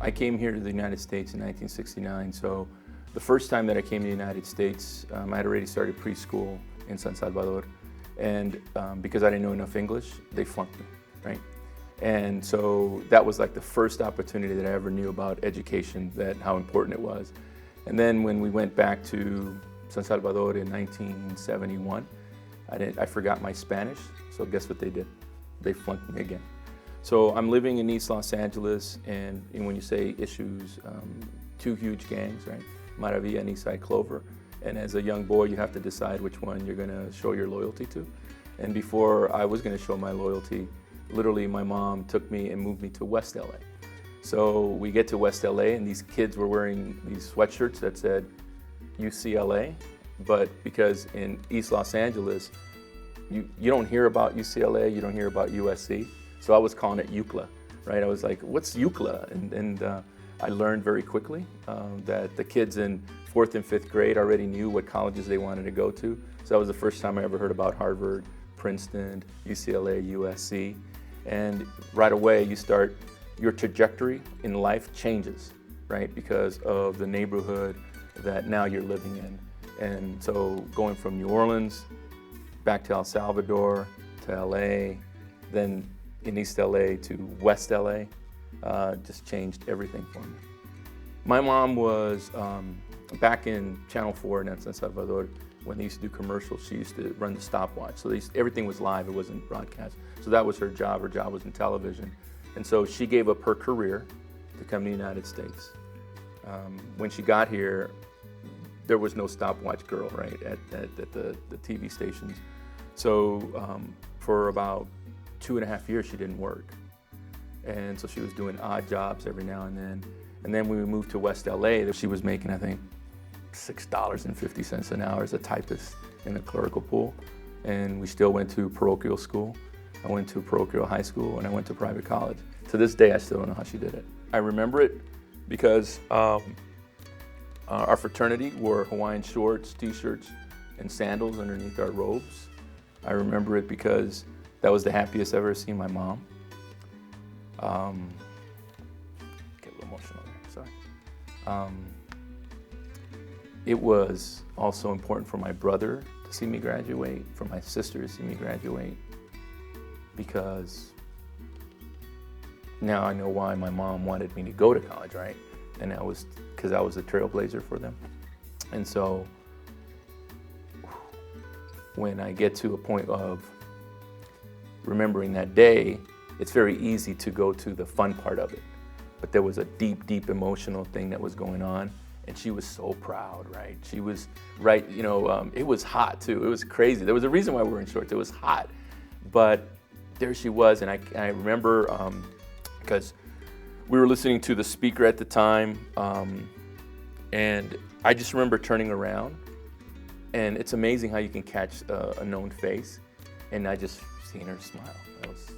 I came here to the United States in 1969, so the first time that I came to the United States, I had already started preschool in San Salvador, and because I didn't know enough English, they flunked me, right? And so that was like the first opportunity that I ever knew about education, how important it was. And then when we went back to San Salvador in 1971, I forgot my Spanish, so guess what they did? They flunked me again. So I'm living in East Los Angeles, and when you say issues, two huge gangs, right? Maravilla and Eastside Clover. And as a young boy, you have to decide which one you're gonna show your loyalty to. And before I was gonna show my loyalty, literally my mom took me and moved me to West LA. So we get to West LA, and these kids were wearing these sweatshirts that said UCLA, but because in East Los Angeles, you don't hear about UCLA, you don't hear about USC. So I was calling it UCLA, right? I was like, what's UCLA? And I learned very quickly that the kids in 4th and 5th grade already knew what colleges they wanted to go to. So that was the first time I ever heard about Harvard, Princeton, UCLA, USC. And right away, your trajectory in life changes, right? Because of the neighborhood that now you're living in. And so going from New Orleans back to El Salvador to LA, then in East LA to West LA, just changed everything for me. My mom was back in Channel 4 in San Salvador. When they used to do commercials, she used to run the stopwatch. So everything was live, it wasn't broadcast. So that was her job. Her job was in television. And so she gave up her career to come to the United States. When she got here, there was no stopwatch girl, right, at the TV stations. So for about 2.5 years, she didn't work. And so she was doing odd jobs every now and then. And then when we moved to West LA, she was making, I think, $6.50 an hour as a typist in a clerical pool. And we still went to parochial school. I went to parochial high school, and I went to private college. To this day, I still don't know how she did it. I remember it because our fraternity wore Hawaiian shorts, t-shirts, and sandals underneath our robes. I remember it because that was the happiest I've ever seen my mom. Get a little emotional there, sorry. It was also important for my brother to see me graduate, for my sister to see me graduate, because now I know why my mom wanted me to go to college, right? And that was because I was a trailblazer for them. And so when I get to a point of remembering that day, it's very easy to go to the fun part of it. But there was a deep, deep emotional thing that was going on. And she was so proud, right? She was, right, it was hot too. It was crazy. There was a reason why we were in shorts. It was hot. But there she was, and I remember, because we were listening to the speaker at the time, and I just remember turning around, and it's amazing how you can catch a known face, and I just seen her smile. That was